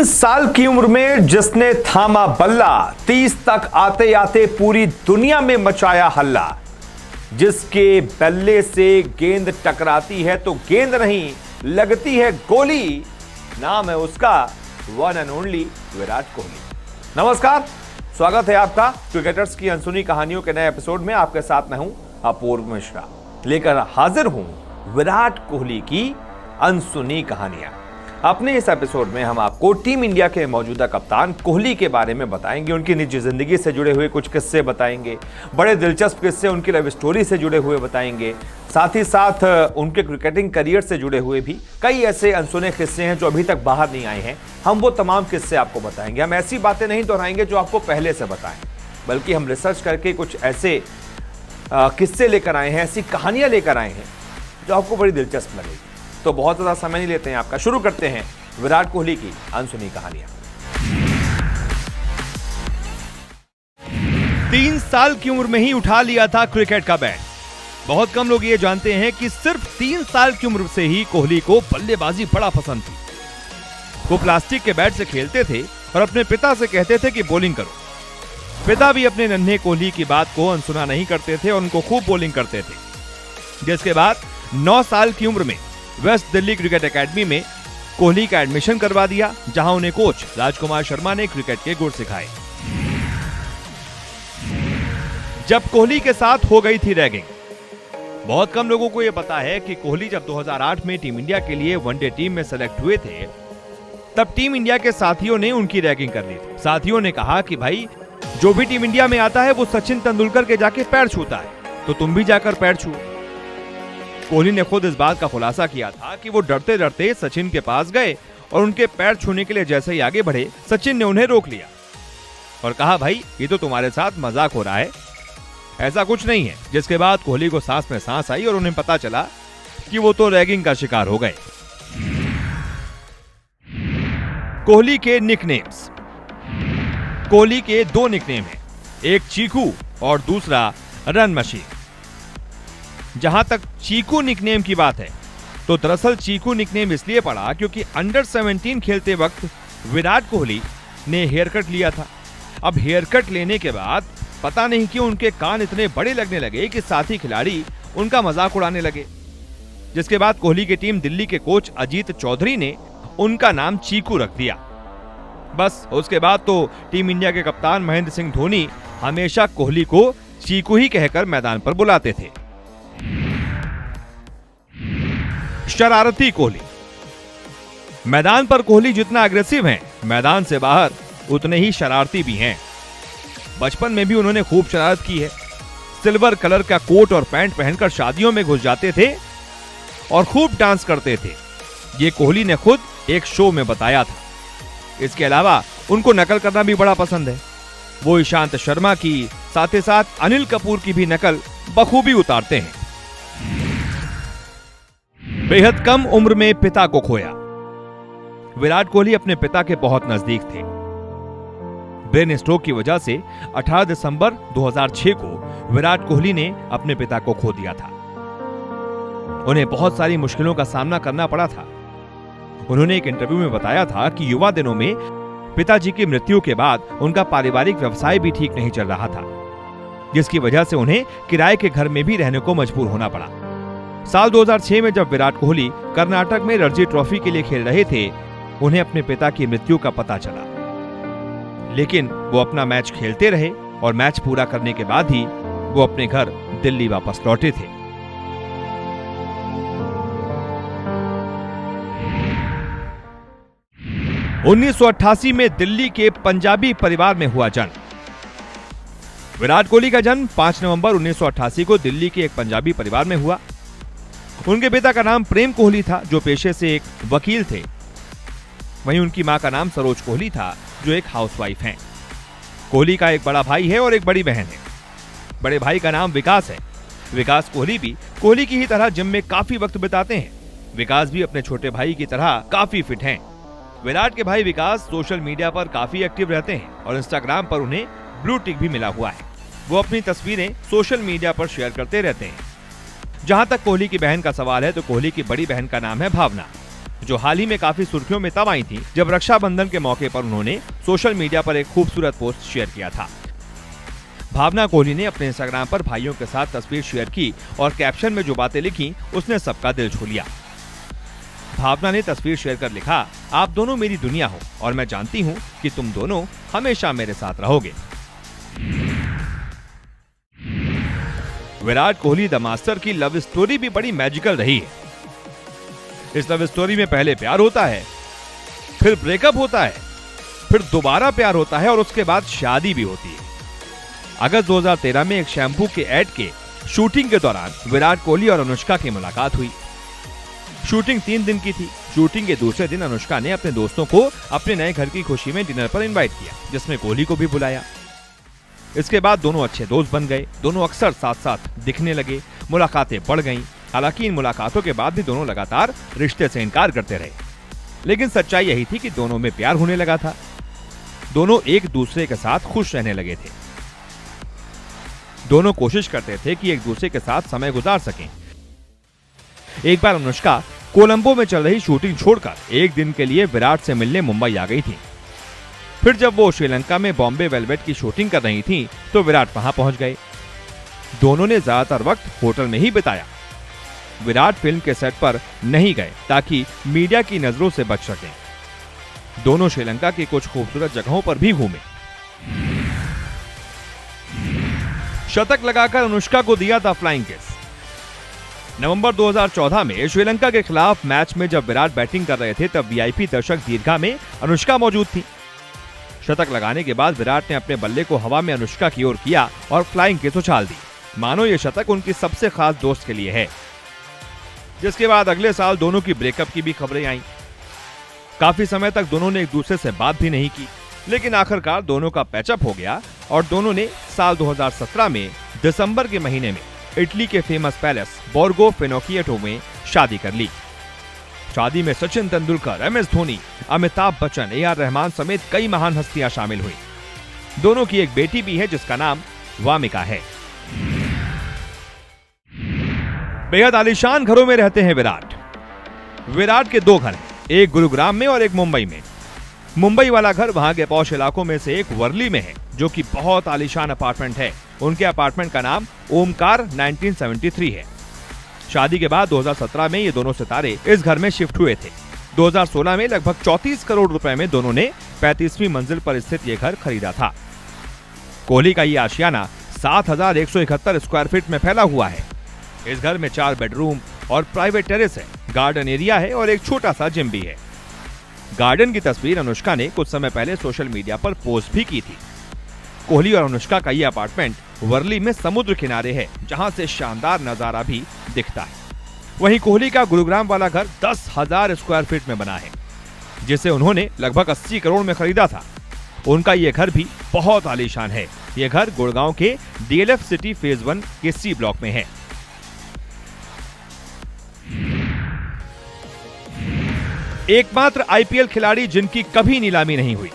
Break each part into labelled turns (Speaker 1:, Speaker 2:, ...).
Speaker 1: 3 साल की उम्र में जिसने थामा बल्ला, 30 तक आते आते पूरी दुनिया में मचाया हल्ला। जिसके बल्ले से गेंद टकराती है तो गेंद नहीं लगती है गोली। नाम है उसका one and only Virat Kohli. नमस्कार, स्वागत है आपका क्रिकेटर्स की अनसुनी कहानियों के नए एपिसोड में। आपके साथ मैं हूं अपूर्व मिश्रा, लेकर हाजिर हूं विराट कोहली की अनसुनी कहानियां। अपने इस एपिसोड में हम आपको टीम इंडिया के मौजूदा कप्तान कोहली के बारे में बताएंगे। उनकी निजी जिंदगी से जुड़े हुए कुछ किस्से बताएंगे, बड़े दिलचस्प किस्से उनकी लव स्टोरी से जुड़े हुए बताएंगे। साथ ही साथ उनके क्रिकेटिंग करियर से जुड़े हुए भी कई ऐसे अनसुने किस्से हैं जो अभी तक बाहर नहीं आए हैं। हम वो तमाम किस्से आपको बताएंगे। हम ऐसी बातें नहीं दोहराएंगे जो आपको पहले से बताएं, बल्कि हम रिसर्च करके कुछ ऐसे किस्से लेकर आए हैं, ऐसी कहानियां लेकर आए हैं जो आपको बड़ी दिलचस्प लगेगी। तो बहुत ज्यादा समय नहीं लेते हैं आपका, शुरू करते हैं विराट कोहली की अनसुनी कहानियां।
Speaker 2: 3 साल की उम्र में ही उठा लिया था क्रिकेट का बैट। बहुत कम लोग ये जानते हैं कि सिर्फ 3 साल की उम्र से ही कोहली को बल्लेबाजी बड़ा पसंद थी। वो प्लास्टिक के बैट से खेलते थे और अपने पिता से कहते थे कि बॉलिंग करो। पिता भी अपने नन्हे कोहली की बात को अनसुना नहीं करते थे और उनको खूब बॉलिंग करते थे। जिसके बाद 9 साल की उम्र में वेस्ट दिल्ली क्रिकेट एकेडमी में कोहली का एडमिशन करवा दिया, जहां उन्हें कोच राजकुमार शर्मा ने क्रिकेट के गुर सिखाए। जब कोहली के साथ हो गई थी रैगिंग। बहुत कम लोगों को यह पता है कि कोहली जब 2008 में टीम इंडिया के लिए वनडे टीम में सेलेक्ट हुए थे, तब टीम इंडिया के साथियों ने उनकी रैगिंग कर ली थी। साथियों ने कहा कि भाई, जो भी टीम इंडिया में आता है वो सचिन तेंदुलकर के जाके पैर छूता है, तो तुम भी जाकर पैर छू। कोहली ने खुद इस बात का खुलासा किया था कि वो डरते डरते सचिन के पास गए और उनके पैर छूने के लिए जैसे ही आगे बढ़े, सचिन ने उन्हें रोक लिया और कहा, भाई ये तो तुम्हारे साथ मजाक हो रहा है, ऐसा कुछ नहीं है। जिसके बाद कोहली को सांस में सांस आई और उन्हें पता चला कि वो तो रैगिंग का शिकार हो गए। कोहली के निकनेम्स। कोहली के 2 निकनेम हैं, एक चीकू और दूसरा रन मशीन। जहां तक चीकू निकनेम की बात है, तो दरअसल चीकू निकनेम इसलिए पड़ा क्योंकि अंडर 17 खेलते वक्त विराट कोहली ने हेयर कट लिया था। अब हेयर कट लेने के बाद पता नहीं क्यों उनके कान इतने बड़े लगने लगे कि साथी खिलाड़ी उनका मजाक उड़ाने लगे। जिसके बाद कोहली की टीम दिल्ली के कोच अजीत चौधरी ने उनका नाम चीकू रख दिया। बस उसके बाद तो टीम इंडिया के कप्तान महेंद्र सिंह धोनी हमेशा कोहली को चीकू ही कहकर मैदान पर बुलाते थे। शरारती कोहली। मैदान पर कोहली जितना अग्रेसिव हैं, मैदान से बाहर उतने ही शरारती भी हैं। बचपन में भी उन्होंने खूब शरारत की है। सिल्वर कलर का कोट और पैंट पहनकर शादियों में घुस जाते थे और खूब डांस करते थे। ये कोहली ने खुद एक शो में बताया था। इसके अलावा उनको नकल करना भी बड़ा पसंद है। वो ईशांत शर्मा की, साथ ही साथ अनिल कपूर की भी नकल बखूबी उतारते हैं। बेहद कम उम्र में पिता को खोया। विराट कोहली अपने पिता के बहुत नजदीक थे। ब्रेन स्ट्रोक की वजह से 18 दिसंबर 2006 को विराट कोहली ने अपने पिता को खो दिया था। उन्हें बहुत सारी मुश्किलों का सामना करना पड़ा था। उन्होंने एक इंटरव्यू में बताया था कि युवा दिनों में पिताजी की मृत्यु के बाद उनका पारिवारिक व्यवसाय भी ठीक नहीं चल रहा था, जिसकी वजह से उन्हें किराए के घर में भी रहने को मजबूर होना पड़ा। साल 2006 में जब विराट कोहली कर्नाटक में रणजी ट्रॉफी के लिए खेल रहे थे, उन्हें अपने पिता की मृत्यु का पता चला। लेकिन वो अपना मैच खेलते रहे और मैच पूरा करने के बाद ही वो अपने घर दिल्ली वापस लौटे थे। उन्नीस 1988 में दिल्ली के पंजाबी परिवार में हुआ जन्म। विराट कोहली का जन्म 5 नवंबर 1988 को दिल्ली के एक पंजाबी परिवार में हुआ। उनके पिता का नाम प्रेम कोहली था, जो पेशे से एक वकील थे। वहीं उनकी मां का नाम सरोज कोहली था, जो एक हाउसवाइफ हैं। कोहली का एक बड़ा भाई है और एक बड़ी बहन है। बड़े भाई का नाम विकास है। विकास कोहली भी कोहली की ही तरह जिम में काफी वक्त बिताते हैं। विकास भी अपने छोटे भाई की तरह काफी फिट हैं। विराट के भाई विकास सोशल मीडिया पर काफी एक्टिव रहते हैं और इंस्टाग्राम पर उन्हें ब्लू टिक भी मिला हुआ है। वो अपनी तस्वीरें सोशल मीडिया पर शेयर करते रहते हैं। जहां तक कोहली की बहन का सवाल है, तो कोहली की बड़ी बहन का नाम है भावना। जो हाल ही में काफी सुर्खियों में तब आई थी जब रक्षाबंधन के मौके पर उन्होंने सोशल मीडिया पर एक खूबसूरत पोस्ट शेयर किया था। भावना कोहली ने अपने इंस्टाग्राम पर भाइयों के साथ तस्वीर शेयर की और कैप्शन में जो बातें लिखी उसने सबका दिल छू लिया। भावना ने तस्वीर शेयर कर लिखा, आप दोनों मेरी दुनिया हो और मैं जानती हूँ कि तुम दोनों हमेशा मेरे साथ रहोगे। विराट कोहली द मास्टर की लव स्टोरी भी बड़ी मैजिकल रही है। इस लव स्टोरी में पहले प्यार होता है, फिर ब्रेकअप होता है, फिर दोबारा प्यार होता है और उसके बाद शादी भी होती है। अगस्त 2013 में एक शैम्पू के ऐड के शूटिंग के दौरान विराट कोहली और अनुष्का की मुलाकात हुई। शूटिंग 3 दिन की थी। शूटिंग के दूसरे दिन अनुष्का ने अपने दोस्तों को अपने नए घर की खुशी में डिनर पर इनवाइट किया, जिसमें कोहली को भी बुलाया। इसके बाद दोनों अच्छे दोस्त बन गए। दोनों अक्सर साथ साथ दिखने लगे। मुलाकातें बढ़ गईं। हालांकि इन मुलाकातों के बाद भी दोनों लगातार रिश्ते से इनकार करते रहे, लेकिन सच्चाई यही थी कि दोनों में प्यार होने लगा था। दोनों एक दूसरे के साथ खुश रहने लगे थे। दोनों कोशिश करते थे कि एक दूसरे के साथ समय गुजार सकें। एक बार अनुष्का कोलंबो में चल रही शूटिंग छोड़कर एक दिन के लिए विराट से मिलने मुंबई आ गई थी। फिर जब वो श्रीलंका में बॉम्बे वेलवेट की शूटिंग कर रही थी तो विराट वहां पहुंच गए। दोनों ने ज्यादातर वक्त होटल में ही बिताया। विराट फिल्म के सेट पर नहीं गए ताकि मीडिया की नजरों से बच सकें। दोनों श्रीलंका की कुछ खूबसूरत जगहों पर भी घूमे। शतक लगाकर अनुष्का को दिया था फ्लाइंग किस। नवंबर 2014 में श्रीलंका के खिलाफ मैच में जब विराट बैटिंग कर रहे थे तब वीआईपी दर्शक दीर्घा में अनुष्का मौजूद थी। शतक लगाने के बाद विराट ने अपने बल्ले को हवा में अनुष्का की ओर किया और फ्लाइंग किस उछाल दी, मानो ये शतक उनकी सबसे खास दोस्त के लिए है। जिसके बाद अगले साल दोनों की ब्रेकअप की भी खबरें आईं। काफी समय तक दोनों ने एक दूसरे से बात भी नहीं की, लेकिन आखिरकार दोनों का पैचअप हो गया और दोनों ने साल 2017 में दिसंबर के महीने में इटली के फेमस पैलेस बोर्गो फिनोकिएटो में शादी कर ली। शादी में सचिन तेंदुलकर, एमएस धोनी, अमिताभ बच्चन, ए.आर. रहमान समेत कई महान हस्तियां शामिल हुई। दोनों की एक बेटी भी है जिसका नाम वामिका है। बेहद आलीशान घरों में रहते हैं विराट। विराट के 2 घर हैं, एक गुरुग्राम में और एक मुंबई में। मुंबई वाला घर वहां के पॉश इलाकों में से एक वर्ली में है, जो कि बहुत आलीशान अपार्टमेंट है। उनके अपार्टमेंट का नाम ओमकार 1973 है। शादी के बाद 2017 में ये दोनों सितारे इस घर में शिफ्ट हुए थे। 2016 में लगभग 34 करोड़ रुपए में दोनों ने 35वीं मंजिल पर स्थित ये घर खरीदा था। कोहली का ये आशियाना 7171 स्क्वायर फीट में फैला हुआ है। इस घर में 4 बेडरूम और प्राइवेट टेरेस है, गार्डन एरिया है और एक छोटा सा जिम भी है। गार्डन की तस्वीर अनुष्का ने कुछ समय पहले सोशल मीडिया पर पोस्ट भी की थी। कोहली और अनुष्का का ये अपार्टमेंट वर्ली में समुद्र किनारे है, जहां से शानदार नजारा भी दिखता है। वहीं कोहली का गुरुग्राम वाला घर 10,000 स्क्वायर फीट में बना है, जिसे उन्होंने लगभग 80 करोड़ में खरीदा था। उनका ये घर भी बहुत आलीशान है। ये घर गुड़गांव के डीएलएफ सिटी फेज 1 के सी ब्लॉक में है। एकमात्र आईपीएल खिलाड़ी जिनकी कभी नीलामी नहीं हुई।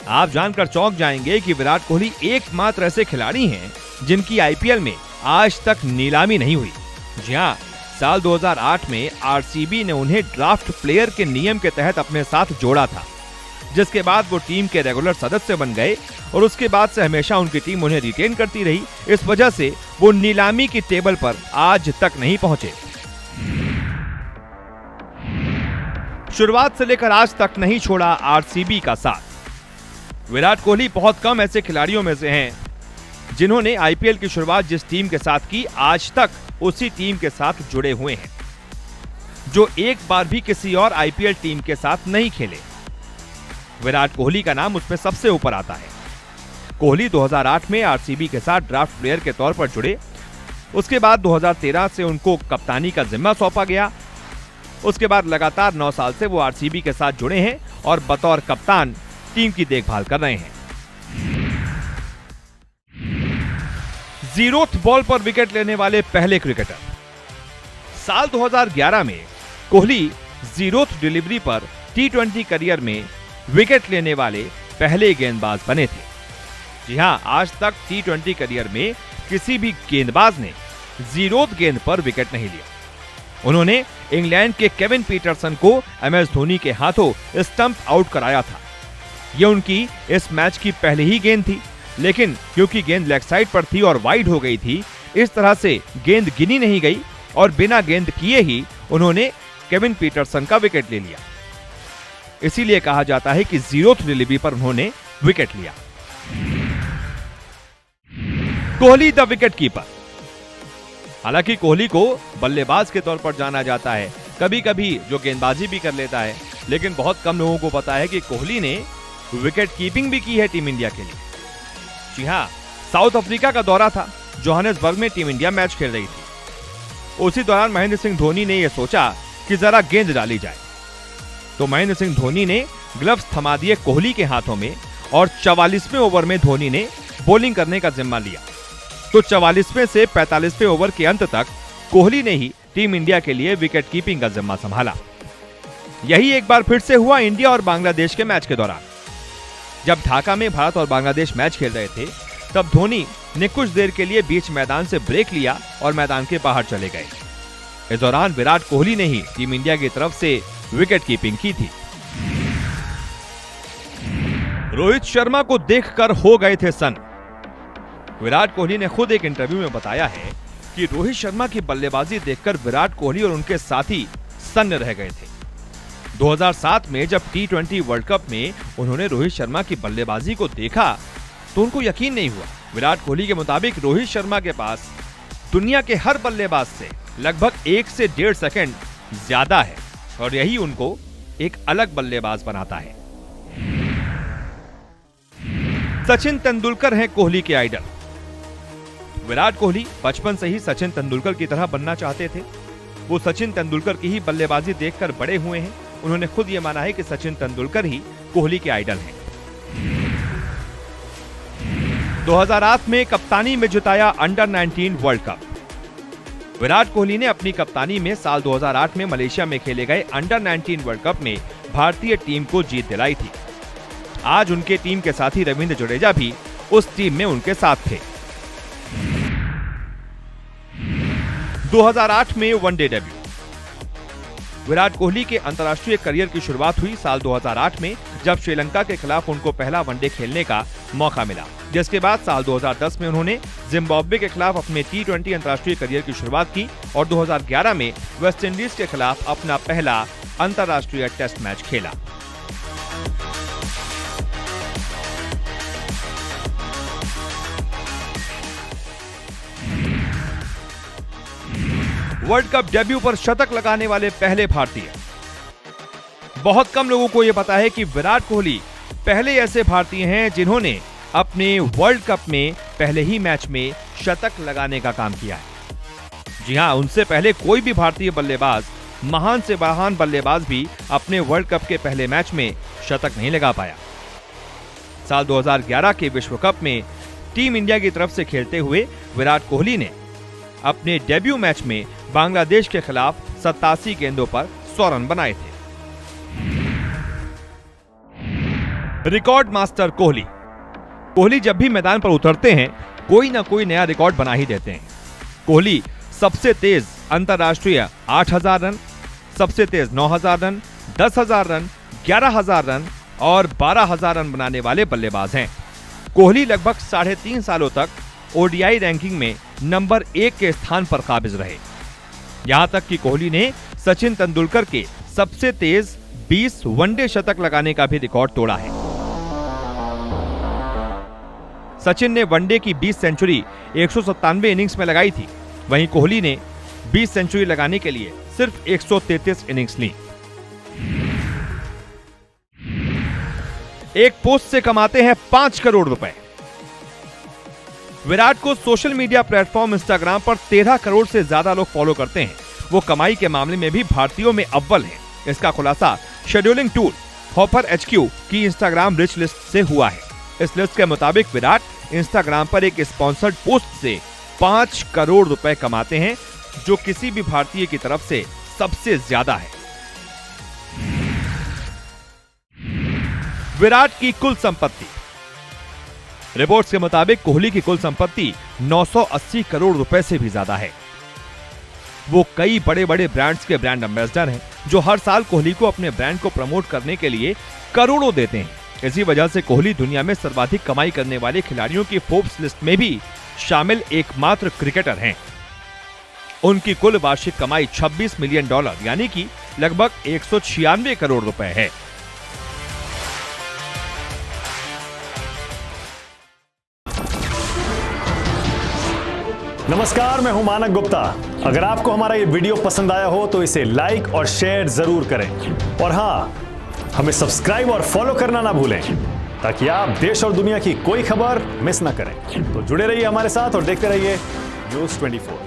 Speaker 2: आप जानकर चौंक जाएंगे कि विराट कोहली एकमात्र ऐसे खिलाड़ी हैं जिनकी आईपीएल में आज तक नीलामी नहीं हुई। जी हां, साल 2008 में आरसीबी ने उन्हें ड्राफ्ट प्लेयर के नियम के तहत अपने साथ जोड़ा था, जिसके बाद वो टीम के रेगुलर सदस्य बन गए और उसके बाद से हमेशा उनकी टीम उन्हें रिटेन करती रही। इस वजह से वो नीलामी की टेबल पर आज तक नहीं पहुंचे। शुरुआत से लेकर आज तक नहीं छोड़ा आरसीबी का साथ। विराट कोहली बहुत कम ऐसे खिलाड़ियों में से हैं जिन्होंने आईपीएल की शुरुआत जिस टीम के साथ की, आज तक उसी टीम के साथ जुड़े हुए हैं, जो एक बार भी किसी और आईपीएल टीम के साथ नहीं खेले। विराट कोहली का नाम उसमें सबसे ऊपर आता है। कोहली 2008 में आरसीबी के साथ ड्राफ्ट प्लेयर के तौर पर जुड़े। उसके बाद 2013 से उनको कप्तानी का जिम्मा सौंपा गया। उसके बाद लगातार 9 साल से वो आरसीबी के साथ जुड़े हैं और बतौर कप्तान टीम की देखभाल कर रहे हैं। जीरोथ बॉल पर विकेट लेने वाले पहले क्रिकेटर। साल 2011 में कोहली जीरोथ डिलीवरी पर टी20 करियर में विकेट लेने वाले पहले गेंदबाज बने थे। जी हां, आज तक टी20 करियर में किसी भी गेंदबाज ने जीरोथ गेंद पर विकेट नहीं लिया। उन्होंने इंग्लैंड के केविन पीटरसन को एमएस धोनी के हाथों स्टंप आउट कराया था। यह उनकी इस मैच की पहली ही गेंद थी, लेकिन क्योंकि गेंद लेग साइड पर थी और वाइड हो गई थी, इस तरह से गेंद गिनी नहीं गई और बिना गेंद किए ही उन्होंने केविन पीटरसन का विकेट ले लिया। इसीलिए कहा जाता है कि 0th डिलीवरी पर उन्होंने विकेट लिया। Kohli the wicket keeper. हालांकि कोहली को बल्लेबाज के तौर पर जाना जाता है, कभी कभी जो गेंदबाजी भी कर लेता है, लेकिन बहुत कम लोगों को पता है कि कोहली ने विकेट कीपिंग भी की है टीम इंडिया के लिए। जी हां, साउथ अफ्रीका का दौरा था, जोहानिसबर्ग में टीम इंडिया मैच खेल रही थी। उसी दौरान महेंद्र सिंह धोनी ने यह सोचा कि जरा गेंद डाली जाए, तो महेंद्र सिंह धोनी ने ग्लव्स थमा दिए कोहली के हाथों में और 44वें ओवर में धोनी ने बॉलिंग करने का जिम्मा लिया। तो 44वें से 45वें ओवर के अंत तक कोहली ने ही टीम इंडिया के लिए विकेट कीपिंग का जिम्मा संभाला। यही एक बार फिर से हुआ इंडिया और बांग्लादेश के मैच के दौरान। जब ढाका में भारत और बांग्लादेश मैच खेल रहे थे, तब धोनी ने कुछ देर के लिए बीच मैदान से ब्रेक लिया और मैदान के बाहर चले गए। इस दौरान विराट कोहली ने ही टीम इंडिया की तरफ से विकेट कीपिंग की थी। रोहित शर्मा को देखकर हो गए थे सन्न। विराट कोहली ने खुद एक इंटरव्यू में बताया है कि रोहित शर्मा की बल्लेबाजी देखकर विराट कोहली और उनके साथी सन्न रह गए थे। 2007 में जब T20 वर्ल्ड कप में उन्होंने रोहित शर्मा की बल्लेबाजी को देखा तो उनको यकीन नहीं हुआ। विराट कोहली के मुताबिक रोहित शर्मा के पास दुनिया के हर बल्लेबाज से लगभग 1 से 1.5 सेकंड ज्यादा है और यही उनको एक अलग बल्लेबाज बनाता है। सचिन तेंदुलकर हैं कोहली के आइडल। विराट कोहली बचपन से ही सचिन तेंदुलकर की तरह बनना चाहते थे। वो सचिन तेंदुलकर की ही बल्लेबाजी देखकर बड़े हुए हैं। उन्होंने खुद ये माना है कि सचिन तेंदुलकर ही कोहली के आइडल हैं। 2008 में कप्तानी में जिताया under 19 world cup. Virat Kohli ने अपनी कप्तानी में साल 2008 में मलेशिया में खेले गए अंडर 19 वर्ल्ड कप में भारतीय टीम को जीत दिलाई थी। आज उनके टीम के साथी रविंद्र जडेजा भी उस टीम में उनके साथ थे। 2008 में वनडे डेब्यू। विराट कोहली के अंतर्राष्ट्रीय करियर की शुरुआत हुई साल 2008 में, जब श्रीलंका के खिलाफ उनको पहला वनडे खेलने का मौका मिला, जिसके बाद साल 2010 में उन्होंने जिम्बाब्वे के खिलाफ अपने T20 अंतर्राष्ट्रीय करियर की शुरुआत की और 2011 में वेस्टइंडीज के खिलाफ अपना पहला अंतर्राष्ट्रीय टेस्ट मैच खेला। वर्ल्ड कप डेब्यू पर शतक लगाने वाले पहले भारतीय। बहुत कम लोगों को यह पता है कि विराट कोहली पहले ऐसे भारतीय हैं जिन्होंने अपने वर्ल्ड कप में पहले ही मैच में शतक लगाने का काम किया है। जी हां, उनसे पहले कोई भी भारतीय बल्लेबाज, महान से महान बल्लेबाज भी अपने वर्ल्ड कप के पहले मैच में शतक नहीं लगा पाया। साल 2011 के विश्व कप में टीम इंडिया की तरफ से खेलते हुए विराट कोहली ने अपने डेब्यू मैच में बांग्लादेश के खिलाफ 87 गेंदों पर 100 रन बनाए थे। Record master Kohli. कोहली जब भी मैदान पर उतरते हैं, कोई ना कोई नया रिकॉर्ड बना ही देते हैं। कोहली सबसे तेज अंतरराष्ट्रीय 8000 रन, सबसे तेज 9000 रन, 10000 रन, 11000 रन और 12000 रन बनाने वाले बल्लेबाज हैं। कोहली लगभग 3.5 सालों तक ओडीआई रैंकिंग में नंबर 1 के स्थान पर काबिज रहे। यहां तक कि कोहली ने सचिन तेंदुलकर के सबसे तेज 20 वनडे शतक लगाने का भी रिकॉर्ड तोड़ा है। सचिन ने वनडे की 20 सेंचुरी 197 इनिंग्स में लगाई थी, वहीं कोहली ने 20 सेंचुरी लगाने के लिए सिर्फ 133 इनिंग्स ली। एक पोस्ट से कमाते हैं 5 करोड़ रुपए। विराट को सोशल मीडिया प्लेटफॉर्म इंस्टाग्राम पर 13 करोड़ से ज्यादा लोग फॉलो करते हैं। वो कमाई के मामले में भी भारतीयों में अव्वल हैं। इसका खुलासा शेड्यूलिंग टूल हॉपर HQ की इंस्टाग्राम रिच लिस्ट से हुआ है। इस लिस्ट के मुताबिक विराट इंस्टाग्राम पर एक स्पॉन्सर्ड पोस्ट से 5 करोड़ रुपए कमाते हैं, जो किसी भी भारतीय की तरफ से सबसे ज्यादा है। विराट की कुल संपत्ति। रिपोर्ट्स के मुताबिक कोहली की कुल संपत्ति 980 करोड़ रुपए से भी ज्यादा है। वो कई बड़े बड़े ब्रांड्स के ब्रांड एम्बेसडर हैं जो हर साल कोहली को अपने ब्रांड को प्रमोट करने के लिए करोड़ों देते हैं। इसी वजह से कोहली दुनिया में सर्वाधिक कमाई करने वाले खिलाड़ियों की फोर्ब्स लिस्ट में भी शामिल एकमात्र क्रिकेटर हैं। उनकी कुल वार्षिक कमाई $26 मिलियन यानी कि लगभग 196 करोड़ रुपए है।
Speaker 3: नमस्कार, मैं हूं मानक गुप्ता। अगर आपको हमारा ये वीडियो पसंद आया हो तो इसे लाइक और शेयर जरूर करें और हां, हमें सब्सक्राइब और फॉलो करना ना भूलें ताकि आप देश और दुनिया की कोई खबर मिस ना करें। तो जुड़े रहिए हमारे साथ और देखते रहिए News 24।